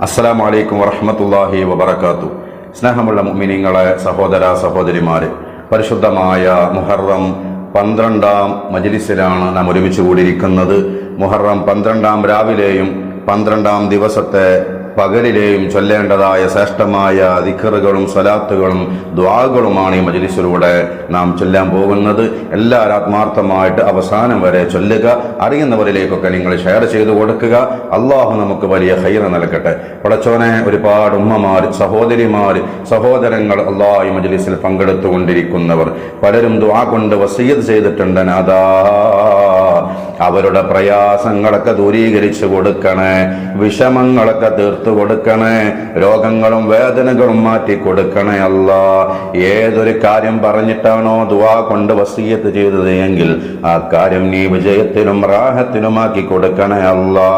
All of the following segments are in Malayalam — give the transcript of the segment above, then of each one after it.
അസ്സലാമു അലൈക്കും വറഹ്മത്തുള്ളാഹി വബറകാതുഹു. സ്നേഹമുള്ള മുഅ്മിനീങ്ങളെ, സഹോദര സഹോദരിമാരെ, പരിശുദ്ധമായ മുഹറം 12 മജ്ലിസിലാണ് നാം ഒരുമിച്ച് കൂടിയിരിക്കുന്നത്. മുഹറം 12 രാവിലെയും 12 ദിവസത്തെ പകലിലെയും ചൊല്ലേണ്ടതായ ശ്രേഷ്ഠമായ ദിക്റുകളും സ്വലാത്തുകളും ദുആകളുമാണ് ഈ മജ്ലിസിലൂടെ നാം ചൊല്ലാൻ പോകുന്നത്. എല്ലാവരും ആത്മാർത്ഥമായിട്ട് അവസാനം വരെ ചൊല്ലുക. അറിയുന്നവരിലേക്കൊക്കെ നിങ്ങൾ ഷെയർ ചെയ്തു കൊടുക്കുക. അള്ളാഹു നമുക്ക് വലിയ ഖൈർ നൽകട്ടെ. പടച്ചോനെ, ഒരുപാട് ഉമ്മമാർ, സഹോദരിമാർ, സഹോദരങ്ങൾ അള്ളാഹു ഈ മജ്ലിസിൽ പങ്കെടുത്തുകൊണ്ടിരിക്കുന്നവർ പലരും ദുആ കൊണ്ട് വസിയ്യത്ത് ചെയ്തിട്ടുണ്ട്. നാദാ, അവരുടെ പ്രയാസങ്ങളൊക്കെ ദൂരീകരിച്ചു കൊടുക്കണേ, വിഷമങ്ങളൊക്കെ തീർത്തു കൊടുക്കണേ, രോഗങ്ങളും വേദനകളും മാറ്റി കൊടുക്കണേ. അല്ലാ, ഏതൊരു കാര്യം പറഞ്ഞിട്ടാണോ ദുആ കൊണ്ട് വസിയ്യത്ത് ചെയ്തത് എങ്കിൽ ആ കാര്യം നീ വിജയത്തിനും റാഹത്തിനുമാക്കി കൊടുക്കണേ. അല്ലാ,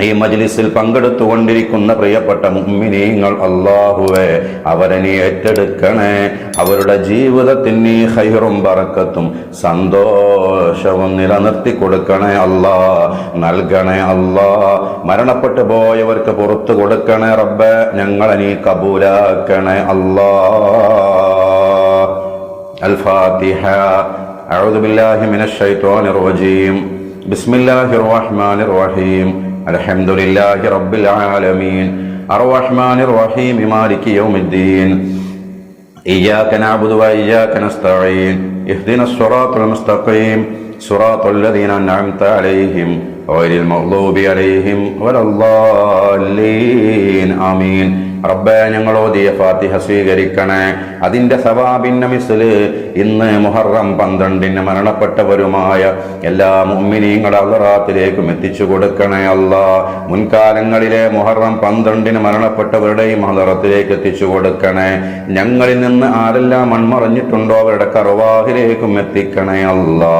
ഈ മജ്ലിസിൽ പങ്കെടുത്തുകൊണ്ടിരിക്കുന്ന പ്രിയപ്പെട്ട മുഅ്മിനീങ്ങൾ, അല്ലാഹുവേ, അവരെ നീ ഏറ്റെടുക്കണേ. അവരുടെ ജീവിതത്തിൽ നീ ഖൈറും ബറക്കത്തും സന്തോഷവും നിലനിർത്തി കൊടുക്കണേ. അല്ലാ, നൽകണേ. അല്ലാ, മരണപ്പെട്ടു പോയവർക്ക് പുറത്തു കൊടുക്കണേ. റബ്ബേ, ഞങ്ങളെ നീ കബൂലാക്കണേ. അല്ലാ. അൽ ഫാത്തിഹ. അഊദു ബില്ലാഹി മിനശ് ശൈത്വാനിർ റജീം. ബിസ്മില്ലാഹിർ റഹ്മാനിർ റഹീം. അൽഹംദുലില്ലാഹി റബ്ബിൽ ആലമീൻ അർറഹ്മാനിർ റഹീം മാലികി യൗമിദ്ദീൻ ഇയ്യാക നഅ്ബുദു വ ഇയ്യാക നസ്തഈൻ ഇഹ്ദിനസ് സിറാത്തൽ മുസ്തഖീം സിറാത്തൽ ലദീന അൻഅംത അലൈഹിം ഗൈറിൽ മഗ്ദൂബി അലൈഹിം വലദ്ദാല്ലീൻ. ആമീൻ. റബ്ബേ, ഞങ്ങളോദിയ ഫാത്തിഹ സ്വീകരിക്കണേ. അതിന്റെ സവാബിന്റെ മിസ്ല് ഇന്ന് മുഹറം 12 മരണപ്പെട്ടവരുമായ എല്ലാ മുഅ്മിനീങ്ങളുടെ ഹളറാത്തിലേക്കും എത്തിച്ചു കൊടുക്കണേ. അല്ലാ, മുൻകാലങ്ങളിലെ മുഹറം 12 മരണപ്പെട്ടവരുടെയും ഹളറത്തിലേക്ക് എത്തിച്ചു കൊടുക്കണേ. ഞങ്ങളിൽ നിന്ന് ആരെല്ലാം മൺമറഞ്ഞിട്ടുണ്ടോ അവരുടെ കർവാഹിലേക്കും എത്തിക്കണേ. അല്ലാ,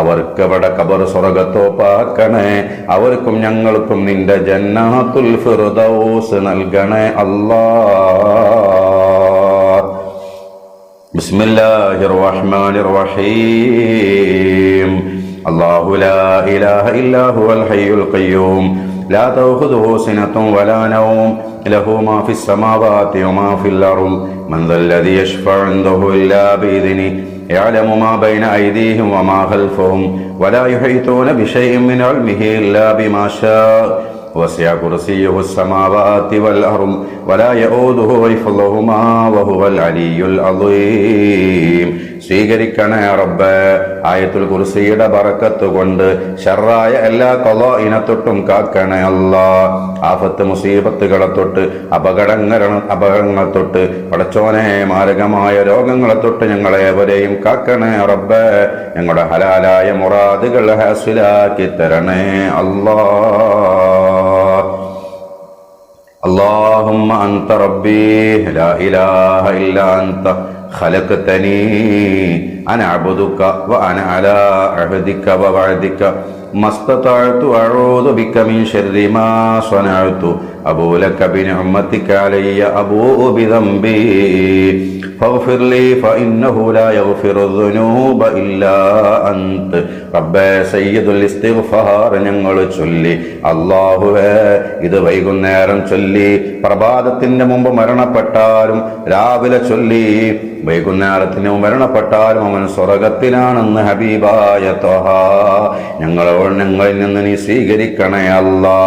അവർക്ക് അവിടെ ഖബർ സ്വർഗ്ഗത്തോപ്പാക്കണേ. അവർക്കും ഞങ്ങൾക്കും നിന്റെ ജന്നാത്തുൽ ഫിർദൗസ് നൽകണേ. അല്ലാഹ്. ബിസ്മില്ലാഹിർ റഹ്മാനിർ റഹീം. അല്ലാഹു ലാ ഇലാഹ ഇല്ലാ ഹുവൽ ഹയ്യുൽ ഖയ്യൂം ലാ തഅഖുദുഹു സിനത്തുൻ വലാ നൗം ലഹു മാ ഫിസ് സമാവാതി വമാ ഫിൽ അർദ് മൻ ദല്ലദീ യശ്ഫഉ ഇൻദഹു ഇല്ലാ ബിഇذനിഹി യഅലമു മാ ബൈന അയ്ദീഹിം വമാ ഖൽഫഹും വലാ യുഹീതൂന ബിശൈഇൻ മിൻ ഇൽമിഹി ഇല്ലാ ബിമാ ശാഅ വസിഅ കുർസിയ്യുഹു السماوات والأرض ولا يؤوده حفظهما وهو العلي العظيم. സ്വീകരിക്കണേ റബ്ബേ. ആയത്തുൽ കുർസിയുടെ ബറക്കത്ത് കൊണ്ട് ശർറായ എല്ലാ ഖളാഇനെ തൊട്ടും കാക്കണേ. അല്ലാ, ആഫത്ത് മുസീബത്തുകളെ തൊട്ട് അപകടങ്ങളെ തൊട്ട് പടച്ചോനെ, മാരകമായ രോഗങ്ങളെ തൊട്ട് ഞങ്ങളെ എവരെയും കാക്കണേ റബ്ബേ. ഞങ്ങളുടെ ഹലാലായ മുറാദുകൾ ഹാസിലാക്കി തരണേ. അല്ലാ. اللهم أنت ربي لا إله إلا أنت خلقتني أنا أعبدك وأنا على عهدك ووعدك ما استطعت أعوذ بك من شر ما صنعت أبوء لك بنعمتك علي أبوء بذنبي فاغفر لي فإنه لا يغفر الذنوب إلا أنت. റബ്ബേ, സയ്യിദുൽ ഇസ്തിഗ്ഫാർ ഞങ്ങൾ ചൊല്ലി. അല്ലാഹുവേ, ഇത് വൈകുന്നേരം ചൊല്ലി, പ്രഭാതത്തിന്റെ മുമ്പ് മരണപ്പെട്ടാലും രാവിലെ ചൊല്ലി, വൈകുന്നേരത്തിന് മരണപ്പെട്ടാലും അവൻ സ്വർഗത്തിലാണെന്ന് ഹബീബായ ത്വഹ ഞങ്ങളിൽ നിന്ന് നീ സ്വീകരിക്കണേ. അല്ലാ,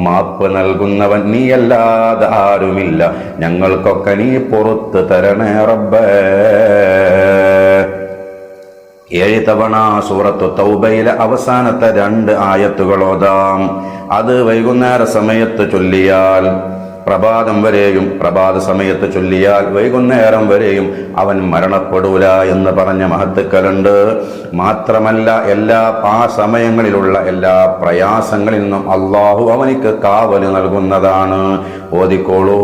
മാപ്പ് നൽകുന്നവൻ നീയല്ലാതെ ആരുമില്ല. ഞങ്ങൾക്കൊക്കെ നീ പുറത്ത് തരണേ റബ്ബേ. 7 തവണ സൂറത്തു തൗബയിലെ അവസാനത്തെ 2 ആയത്തുകൾ ഓതാം. അത് വൈകുന്നേര സമയത്ത് ചൊല്ലിയാൽ പ്രഭാതം വരെയും, പ്രഭാത സമയത്ത് ചൊല്ലിയാൽ വൈകുന്നേരം വരെയും അവൻ മരണപ്പെടൂല എന്ന് പറഞ്ഞ മഹത്തുക്കളുണ്ട്. മാത്രമല്ല, ആ സമയങ്ങളിലുള്ള എല്ലാ പ്രയാസങ്ങളിൽ നിന്നും അള്ളാഹു അവനിക്ക് കാവല് നൽകുന്നതാണ്. ഓതിക്കോളൂ.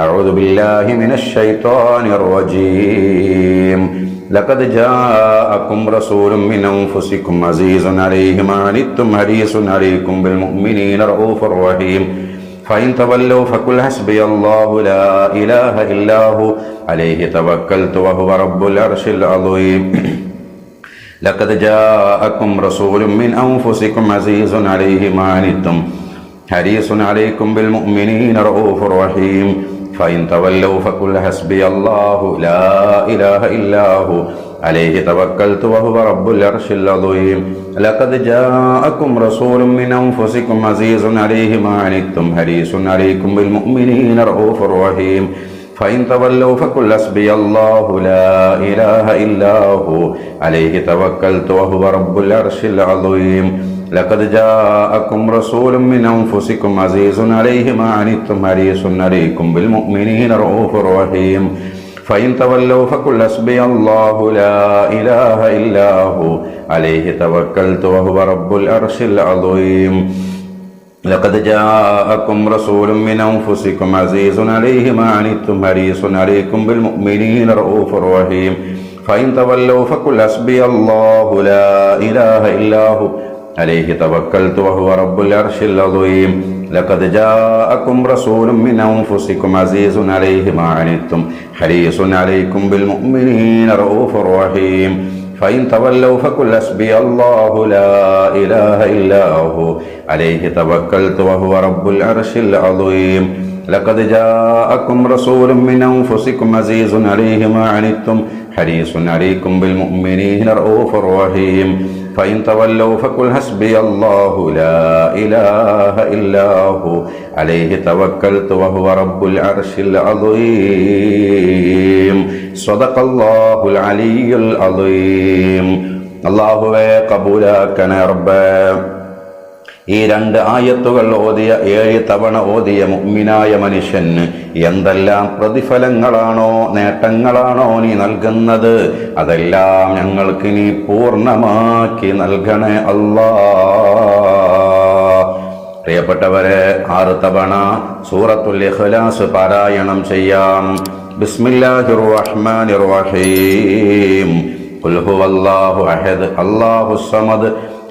അഊദു ബില്ലാഹി മിനശ് ശൈത്വാനിർ റജീം. لقد جاءكم رسول من أنفسكم عزيز عليه ما عنتم حريص عليكم بالمؤمنين رؤوف رحيم فإن تولوا فقل حسبي الله لا إله إلا هو عليه توكلت وهو رب العرش العظيم. لقد جاءكم رسول من أنفسكم عزيز عليه ما عنتم حريص عليكم بالمؤمنين رؤوف رحيم فإن تولوا فقل حسبي الله لا إله إلا هو عليه توكلت وهو رب العرش العظيم لقد جاءكم رسول من أنفسكم عزيز عليه ما عنتم حريص عليكم بالمؤمنين رؤوف رحيم فإن تولوا فقل حسبي الله لا إله إلا هو عليه توكلت وهو رب العرش العظيم لقد جاءكم رسول من أنفسكم عزيز عليه ما عنتم حريص عليكم بالمؤمنين رؤوف رحيم فإن تولوا فقل حسبي الله لا إله إلا هو عليه توكلت وهو رب العرش العظيم لقد جاءكم رسول من أنفسكم عزيز عليه ما عنتم حريص عليكم بالمؤمنين رؤوف رحيم فإن تولوا فقل حسبي الله لا إله إلا هو عليه توكلت وهو رب العرش العظيم لقد جاءكم رسول من أنفسكم عزيز عليه ما عنتم حريص عليكم بالمؤمنين رؤوف رحيم فإن تولوا فقل حسبي الله لا إله إلا هو عليه توكلت وهو رب العرش العظيم لقد جاءكم رسول من أنفسكم عزيز عليه ما عنتم حريص عليكم بالمؤمنين رؤوف رحيم فإن تولوا فقل حسبي الله لا إله إلا هو عليه توكلت وهو رب العرش العظيم صدق الله العلي العظيم അല്ലാഹുവേ കബൂലാക്കണേ റബ്ബേ. ഈ 2 ആയത്തുകൾ ഓതിയ 7 തവണ ഓതിയ മുഅ്മിനായ മനുഷ്യന് എന്തെല്ലാം പ്രതിഫലങ്ങളാണോ നേട്ടങ്ങളാണോ നീ നൽകുന്നത് അതെല്ലാം ഞങ്ങൾക്ക് നീ പൂർണ്ണമാക്കി നൽകണേ അല്ലാ. പ്രിയപ്പെട്ടവരെ, 6 തവണ സൂറത്തുൽ ഇഖ്ലാസ് പാരായണം ചെയ്യാം. ബിസ്മില്ലാഹിർ റഹ്മാനിർ റഹീം. ഖുൽ ഹുവല്ലാഹു അഹദ് അല്ലാഹുസ് സമദ്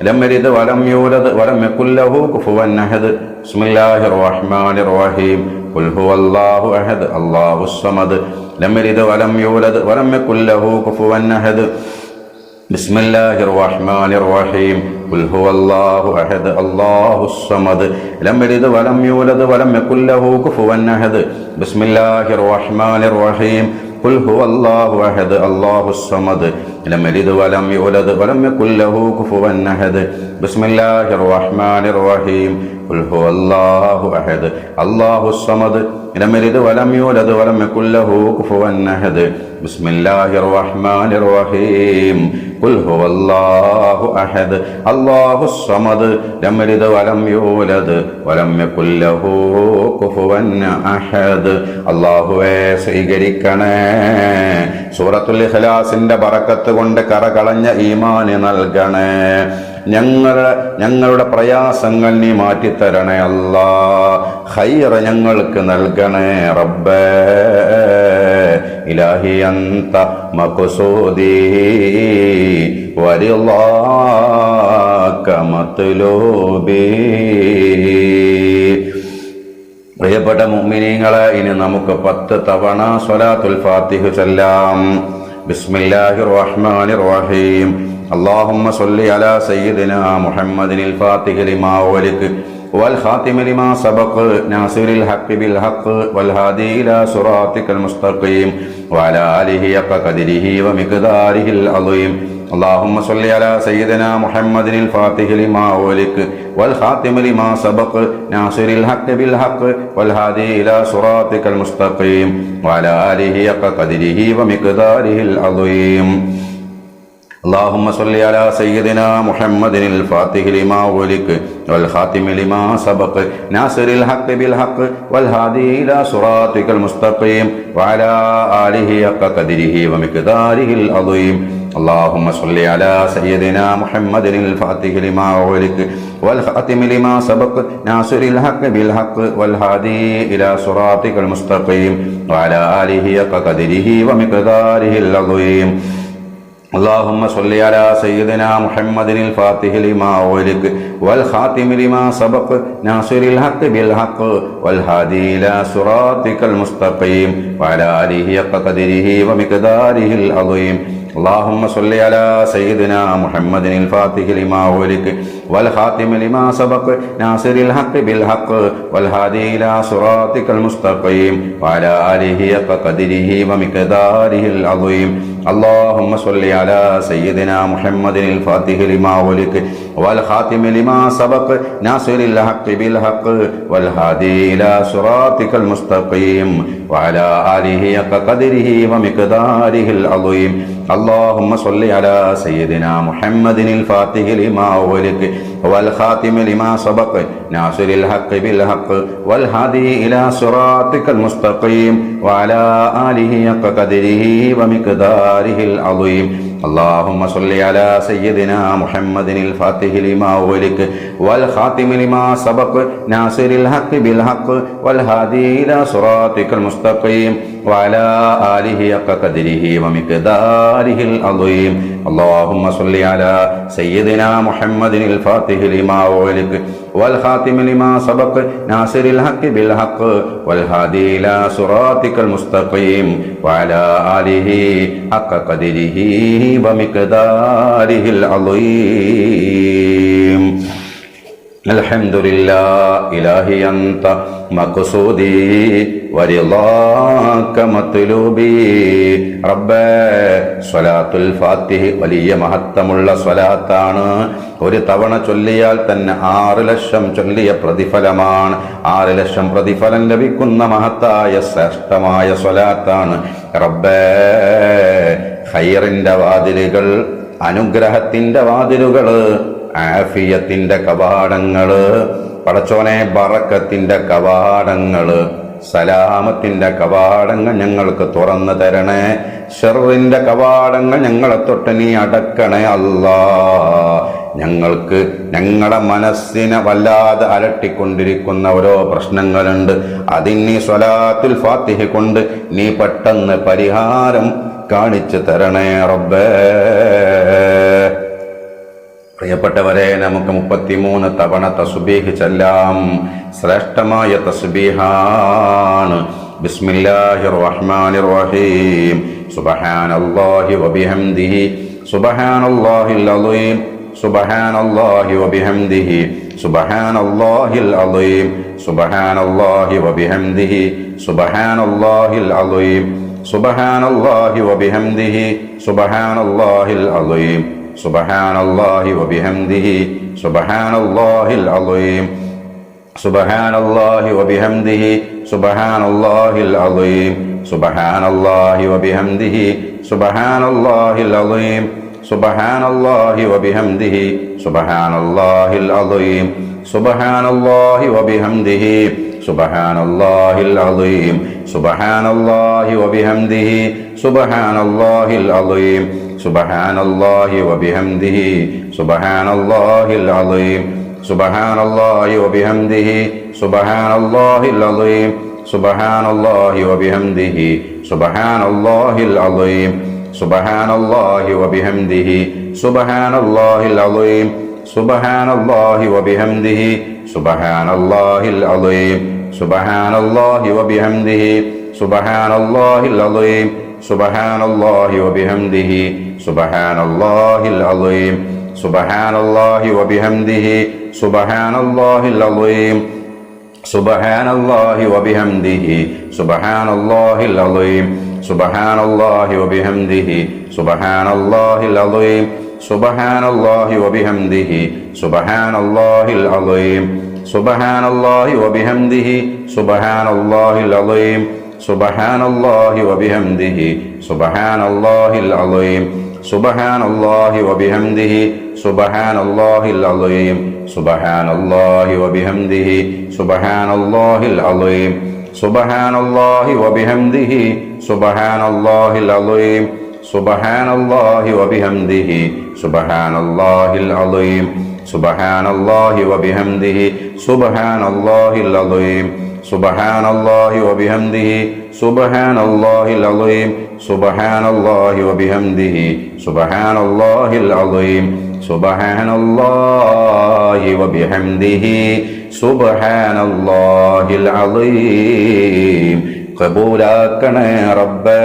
ലം യലിദ് വലം യൂലദ് വലം യകുൽ ലഹു കുഫുവൻ അഹദ്. ബിസ്മില്ലാഹിർ റഹ്മാനിർ റഹീം. ഖുൽ ഹുവല്ലാഹു അഹദ് അല്ലാഹുസ് സമദ് ലം യലിദ് വലം യൂലദ് വലം യകുൽ ലഹു കുഫുവൻ അഹദ്. ബിസ്മില്ലാഹിർ റഹ്മാനിർ റഹീം. ഖുൽ ഹുവല്ലാഹു അഹദ് അല്ലാഹുസ് സമദ് ലം യലിദ് വലം യൂലദ് വലം യകുൽ ലഹു കുഫുവൻ അഹദ്. ബിസ്മില്ലാഹിർ റഹ്മാനിർ റഹീം. ഖുൽ ഹുവല്ലാഹു അഹദ് അല്ലാഹുസ് സമദ് ലം യലിദ് വലം യൂലദ് വലം യകുൽ ലഹു കുഫുവൻ അഹദ്. ബിസ്മില്ലാഹിർ റഹ്മാനിർ റഹീം. ഖുൽ ഹുവല്ലാഹു അഹദ് അല്ലാഹുസ് സമദ് ലം യലിദ് വലം യൂലദ് വലം യകുൽ ലഹു കുഫുവൻ അഹദ്. ബിസ്മില്ലാഹിർ റഹ്മാനിർ റഹീം. ഖുൽ ഹുവല്ലാഹു അഹദ് അല്ലാഹുസ് സമദ് ലം യലിദ് വലം യൂലദ് വലം യകുൽ ലഹു കുഫുവൻ അഹദ്. അല്ലാഹുവേ സ്വീകരിക്കണേ. സൂറത്തുൽ ഇഖ്ലാസിന്റെ ബറക്കത്ത് കൊണ്ട് കറകളഞ്ഞ ഈമാൻ നൽകണേ. ഞങ്ങളുടെ പ്രയാസങ്ങൾ നീ മാറ്റിത്തരണേ അല്ലാ. ഖൈർ ഞങ്ങൾക്ക് നൽകണേ റബ്ബേ. ഇലാഹി അന്ത മഖ്സൂദി വറിളാക മത്ലൂബി. പ്രിയപ്പെട്ട മുഅ്മിനീങ്ങളെ, ഇനി നമുക്ക് 10 തവണ സ്വലാത്തുൽ ഫാത്തിഹ് ചൊല്ലാം. ബിസ്മില്ലാഹിർ റഹ്മാനിർ റഹീം. اللهم صل على سيدنا محمد الفاتح لما أغلق والخاتم لما سبق ناصر الحق بالحق والهادي إلى صراطك المستقيم وعلى آله حق قدره ومقداره العظيم. اللهم صل على سيدنا محمد الفاتح لما أغلق والخاتم لما سبق ناصر الحق بالحق والهادي إلى صراطك المستقيم وعلى آله حق قدره ومقداره العظيم. اللهم صل على سيدنا محمد الفاتح لما أغلق والخاتم لما سبق ناصر الحق بالحق والهادي إلى صراطك المستقيم وعلى آله حق قدره ومقداره العظيم. اللهم صل على سيدنا محمد الفاتح لما أغلق والخاتم لما سبق ناصر الحق بالحق والهادي إلى صراطك المستقيم وعلى آله حق قدره ومقداره العظيم. اللهم صل على سيدنا محمد الفاتح لما أغلق والخاتم لما سبق ناصر الحق بالحق والهادي إلى صراطك المستقيم وعلى آله حق قدره ومقداره العظيم. اللهم صل على سيدنا محمد الفاتح لما أغلق والخاتم لما سبق ناصر الحق بالحق والهادي إلى صراطك المستقيم وعلى آله حق قدره ومقداره العظيم. اللهم صل على سيدنا محمد الفاتح لما أغلق والخاتم لما سبق ناصر الحق بالحق والهادي إلى صراطك المستقيم وعلى آله حق قدره ومقداره العظيم. اللهم صل على سيدنا محمد الفاتح لما أغلق والخاتم لما سبق ناصر الحق بالحق والهادي إلى صراطك المستقيم وعلى آله حق قدره ومقداره العظيم. اللهم صل على سيدنا محمد الفاتح لما أغلق والخاتم لما سبق ناصر الحق بالحق والهادي إلى صراطك المستقيم وعلى آله حق قدره ومقداره العظيم. اللهم صل على سيدنا محمد الفاتح لما أغلق والخاتم لما سبق ناصر الحق بالحق والهادي إلى صراطك المستقيم وعلى آله حق قدره ومقداره العظيم. الحمد لله إلهي أنت مقصودي ورضاك مطلوبي റബ്ബേ സ്വലാത്തുൽ ഫാത്തിഹ് വലിയ മഹത്വമുള്ള സ്വലാത്താണ്. ഒരു തവണ ചൊല്ലിയാൽ തന്നെ 6 ലക്ഷം ചൊല്ലിയ പ്രതിഫലമാണ്. 6 ലക്ഷം പ്രതിഫലം ലഭിക്കുന്ന മഹത്തായ ശ്രേഷ്ഠമായ സ്വലാത്താണ്. റബ്ബേ ഖൈറിന്റെ വാതിലുകൾ, അനുഗ്രഹത്തിന്റെ വാതിലുകൾ, ആഫിയത്തിന്റെ കവാടങ്ങള്, പടച്ചോനെ ബറക്കത്തിന്റെ കവാടങ്ങള്, സലാമത്തിന്റെ കവാടങ്ങൾ ഞങ്ങൾക്ക് തുറന്നു തരണേ. ഷർറിന്റെ കവാടങ്ങൾ ഞങ്ങളെ തൊട്ട് നീ അടക്കണേ അല്ലാ. ഞങ്ങൾക്ക് ഞങ്ങളുടെ മനസ്സിനെ വല്ലാതെ അലട്ടിക്കൊണ്ടിരിക്കുന്ന ഓരോ പ്രശ്നങ്ങളുണ്ട്. അതിന് സ്വലാത്തുൽ ഫാത്തിഹ കൊണ്ട് നീ പെട്ടെന്ന് പരിഹാരം കാണിച്ചു തരണേ റബ്ബേ. പ്രിയപ്പെട്ടവരെ, നമുക്ക് 33 തവണ തസ്ബീഹ് ചൊല്ലാം. ശ്രേഷ്ഠമായ തസ്ബീഹാണ്. ബിസ്മില്ലാഹിർ റഹ്മാനിർ റഹീം. സുബ്ഹാനല്ലാഹി വബിഹംദിഹി സുബ്ഹാനല്ലാഹിൽ അളീം സുബ്ഹാനല്ലാഹി വബിഹംദിഹി സുബ്ഹാനല്ലാഹിൽ അളീം സുബ്ഹാനല്ലാഹി വബിഹംദിഹി സുബ്ഹാനല്ലാഹിൽ അളീം സുബ്ഹാനല്ലാഹി വബിഹംദിഹി സുബ്ഹാനല്ലാഹിൽ അളീം സുബ്ഹാനല്ലാഹി വബിഹംദിഹി സുബ്ഹാനല്ലാഹിൽ അളീം സുബ്ഹാനല്ലാഹി വബിഹംദിഹി സുബ്ഹാനല്ലാഹിൽ അളീം സുബ്ഹാനല്ലാഹി വബിഹംദിഹി സുബ്ഹാനല്ലാഹിൽ അളീം സുബ്ഹാനല്ലാഹി വബിഹംദിഹി സുബ്ഹാനല്ലാഹിൽ അളീം സുബ്ഹാനല്ലാഹി വബിഹംദിഹി സുബ്ഹാനല്ലാഹിൽ അളീം സുബ്ഹാനല്ലാഹി വബിഹംദിഹി സുബ്ഹാനല്ലാഹിൽ അളീം സുബ്ഹാനല്ലാഹി വബിഹംദിഹി സുബ്ഹാനല്ലാഹിൽ അളീം സുബ്ഹാനല്ലാഹി വബിഹംദിഹി സുബ്ഹാനല്ലാഹിൽ അളീം സുബ്ഹാനല്ലാഹി വബിഹംദിഹി സുബ്ഹാനല്ലാഹിൽ അളീം സുബ്ഹാനല്ലാഹി വബിഹംദിഹി സുബ്ഹാനല്ലാഹിൽ അളീം സുബ്ഹാനല്ലാഹി വബിഹംദിഹി സുബ്ഹാനല്ലാഹിൽ അളീം സുബ്ഹാനല്ലാഹി വബിഹംദിഹി സുബ്ഹാനല്ലാഹിൽ അളീം സുബ്ഹാനല്ലാഹി വബിഹംദിഹി സുബ്ഹാനല്ലാഹിൽ അളീം സുബ്ഹാനല്ലാഹി വബിഹംദിഹി സുബ്ഹാനല്ലാഹിൽ അളീം സുബ്ഹാനല്ലാഹി വബിഹംദിഹി സുബ്ഹാനല്ലാഹിൽ അളീം സുബ്ഹാനല്ലാഹി വബിഹംദിഹി സുബ്ഹാനല്ലാഹിൽ അളീം സുബ്ഹാനല്ലാഹി വബിഹംദിഹി സുബ്ഹാനല്ലാഹിൽ അളീം സുബ്ഹാനല്ലാഹി വബിഹംദിഹി സുബ്ഹാനല്ലാഹിൽ അളീം സുബ്ഹാനല്ലാഹി വബിഹംദിഹി സുബ്ഹാനല്ലാഹിൽ അളീം സുബ്ഹാനല്ലാഹി വബിഹംദിഹി സുബ്ഹാനല്ലാഹിൽ അളീം സുബ്ഹാനല്ലാഹി വബിഹംദിഹി സുബ്ഹാനല്ലാഹിൽ അളീം സുബ്ഹാനല്ലാഹി വബിഹംദിഹി സുബ്ഹാനല്ലാഹിൽ അളീം സുബ്ഹാനല്ലാഹി വബിഹംദിഹി സുബ്ഹാനല്ലാഹിൽ അളീം സുബ്ഹാനല്ലാഹി വബിഹംദിഹി സുബ്ഹാനല്ലാഹിൽ അളീം സുബ്ഹാനല്ലാഹി വബിഹംദിഹി സുബ്ഹാനല്ലാഹിൽ അളീം സുബ്ഹാനല്ലാഹി വബിഹംദിഹി സുബ്ഹാനല്ലാഹിൽ അളീം സുബ്ഹാനല്ലാഹി വബിഹംദിഹി സുബ്ഹാനല്ലാഹിൽ അളീം. ഖബൂലാക്കണേ റബ്ബേ,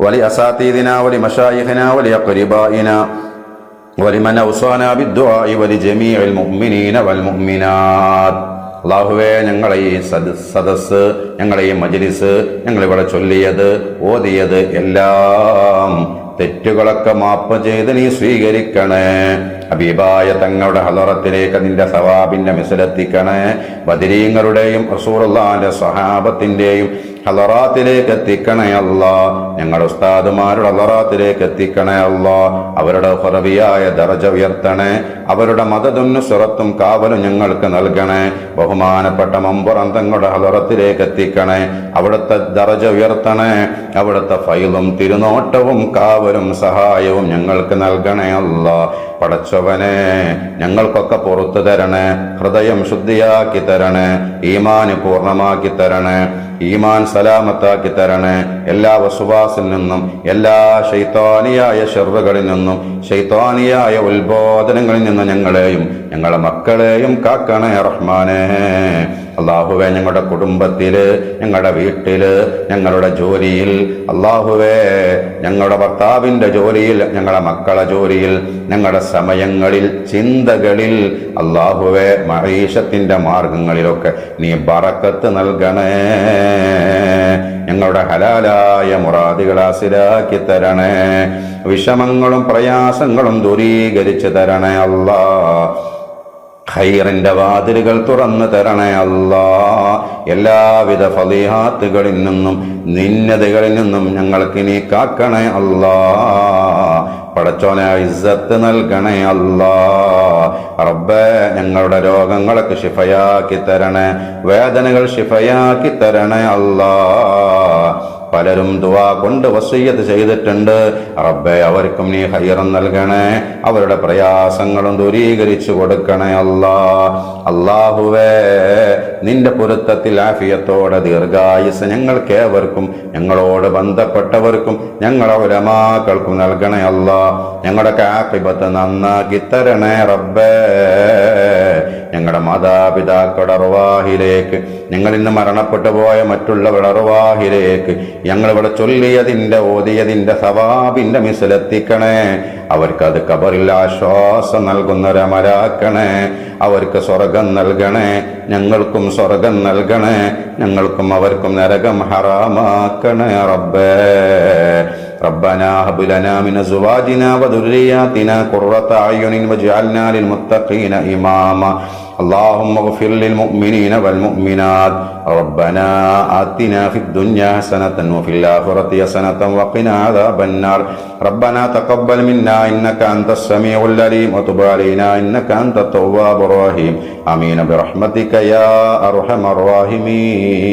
ولأساتذتنا ولمشايخنا ولأقربائنا ولمن أوصانا بالدعاء ولجميع المؤمنين والمؤمنات. അല്ലാഹുവേ, ഞങ്ങളെ ഈ സദസ്സ്, ഞങ്ങളെ ഈ മജ്ലിസ്, ഞങ്ങളിവിടെ ചൊല്ലിയത് ഓതിയത് എല്ലാം തെറ്റുകളൊക്കെ മാപ്പ് ചെയ്ത് നീ സ്വീകരിക്കണേ. ഹബീബായ തങ്ങളുടെ ഹളറത്തിലേക്ക് നിന്റെ സവാബിന്റെ മിസലെത്തിക്കണേ. ബദരീങ്ങളുടെയും റസൂലുള്ളാഹിന്റെ സ്വഹാബത്തിന്റെയും ഹളറാത്തിലേക്ക് എത്തിക്കണേ അല്ലാ. ഞങ്ങളുടെ ഉസ്താദുമാരുടെ ഹളറാത്തിലേക്ക് എത്തിക്കണേ അല്ലാ. അവരുടെ ഖുറബിയായ ദറജ ഉയർത്തണേ. അവരുടെ മദദും നുസ്റത്തും കാവലും ഞങ്ങൾക്ക് നൽകണേ. ബഹുമാനപ്പെട്ട മമ്പുറം തങ്ങളുടെ ഹളറത്തിലേക്ക് എത്തിക്കണേ. അവിടുത്തെ ദറജ ഉയർത്തണേ. അവിടുത്തെ ഫൈലും തിരുനോട്ടവും കാവലും സഹായവും ഞങ്ങൾക്ക് നൽകണേ അല്ലാ. പടച്ചവനെ, ഞങ്ങൾക്കൊക്കെ പുറത്തു തരണേ. ഹൃദയം ശുദ്ധിയാക്കി തരണേ. ഈമാന് പൂർണ്ണമാക്കി തരണേ. ഈമാൻ സലാമത്താക്കി തരണേ. എല്ലാ വസുവാസിൽ നിന്നും, എല്ലാ ശൈത്താനിയായ ശർറുകളിൽ നിന്നും, ശൈത്താനിയായ ഉത്ബോധനങ്ങളിൽ നിന്നും ഞങ്ങളെയും ഞങ്ങളുടെ മക്കളെയും കാക്കണേ റഹ്മാനേ. അല്ലാഹുവേ, ഞങ്ങളുടെ കുടുംബത്തില്, ഞങ്ങളുടെ വീട്ടില്, ഞങ്ങളുടെ ജോലിയിൽ, അല്ലാഹുവേ, ഞങ്ങളുടെ ഭർത്താവിന്റെ ജോലിയിൽ, ഞങ്ങളുടെ മക്കളെ ജോലിയിൽ, ഞങ്ങളുടെ സമയങ്ങളിൽ, ചിന്തകളിൽ, അല്ലാഹുവേ, മഈശത്തിന്റെ മാർഗങ്ങളിലൊക്കെ നീ ബറക്കത്ത് നൽകണേ. ഞങ്ങളുടെ ഹലാലായ മുറാദുകൾ ഹാസിലാക്കി തരണേ. വിഷമങ്ങളും പ്രയാസങ്ങളും ദൂരീകരിച്ച് തരണേ അല്ലാ. ഖൈറിന്റെ വാതിലുകൾ തുറന്നു തരണേ അല്ലാ. എല്ലാവിധ ഫളീഹാത്തുകളിൽ നിന്നും നിന്നതകളിൽ നിന്നും ഞങ്ങൾക്ക് നീ കാക്കണേ അല്ലാ. പടച്ചോനെ, ഇസ്സത്ത് നൽകണേ അല്ലാ. റബ്ബേ, ഞങ്ങളുടെ രോഗങ്ങളൊക്കെ ശിഫയാക്കി തരണേ. വേദനകൾ ശിഫയാക്കി തരണേ അല്ലാ. പലരും ദുആ കൊണ്ട് വസിയ്യത്ത് ചെയ്തിട്ടുണ്ട്. റബ്ബേ, അവർക്കും നീ ഖൈർ നൽകണേ. അവരുടെ പ്രയാസങ്ങളും ദൂരീകരിച്ചു കൊടുക്കണേ അല്ലാ. അല്ലാഹുവേ, നിന്റെ പൊരുത്തത്തിൽ ആഫിയത്തോടെ ദീർഘായുസ് ഞങ്ങൾക്കേവർക്കും, ഞങ്ങളോട് ബന്ധപ്പെട്ടവർക്കും, ഞങ്ങളുടെ ഉലമാക്കൾക്കും നൽകണേ അല്ലാ. ഞങ്ങളുടെ ആഖിബത്ത് നന്നാക്കി തരണേ റബ്ബേ. ഞങ്ങളുടെ മാതാപിതാക്കളുടെ അർവാഹിലേക്ക്, ഞങ്ങൾ ഇന്ന് മരണപ്പെട്ടു പോയ മറ്റുള്ളവരുടെ അർവാഹിലേക്ക് ഞങ്ങളിവിടെ ചൊല്ലിയതിന്റെ ഓതിയതിന്റെ സവാബിന്റെ മിസലെത്തിക്കണേ. അവർക്കത് ഖബറിൽ ആശ്വാസം നൽകുന്നൊരമരാക്കണേ. അവർക്ക് സ്വർഗം നൽകണേ. ഞങ്ങൾക്കും സ്വർഗം നൽകണേ. ഞങ്ങൾക്കും അവർക്കും നരകം ഹറാമാക്കണേ റബ്ബേ. ربنا هب لنا من أزواجنا وذرياتنا قرة أعين واجعلنا للمتقين إماما. اللهم اغفر للمؤمنين والمؤمنات. ربنا آتنا في الدنيا حسنة وفي الآخرة حسنة وقنا عذاب النار. ربنا تقبل منا إنك أنت السميع العليم وتب علينا إنك أنت التواب الرحيم. آمين برحمتك يا أرحم الراحمين.